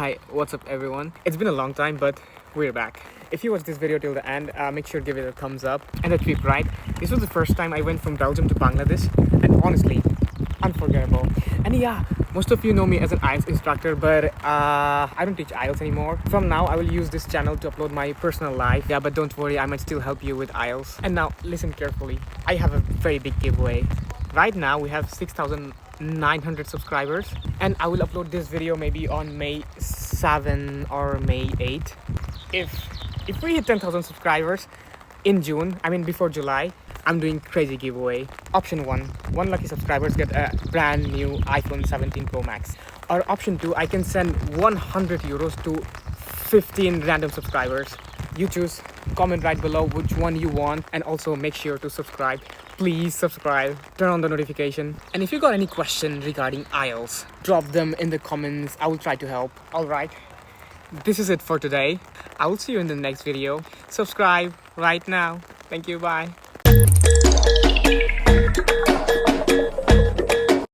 Hi, what's up everyone? It's been a long time, but we're back. If you watch this video till the end, make sure to give it a thumbs up and a trip, right? This was the first time I went from Belgium to Bangladesh, and honestly, unforgettable. And yeah, most of you know me as an IELTS instructor, but I don't teach IELTS anymore. From now, I will use this channel to upload my personal life. Yeah, but don't worry, I might still help you with IELTS. And now, listen carefully. I have a very big giveaway. Right now, we have 6,900 subscribers, and I will upload this video maybe on May 7 or May 8. If we hit 10,000 subscribers in June, I mean before July, I'm doing crazy giveaway. Option 1, one lucky subscribers get a brand new iPhone 17 Pro Max. Or option 2, I can send 100 euros to 15 random subscribers. You choose, comment right below which one you want, and also make sure to subscribe. Please subscribe, turn on the notification. And if you got any question regarding IELTS, drop them in the comments. I will try to help. Alright, this is it for today. I will see you in the next video. Subscribe right now. Thank you, bye.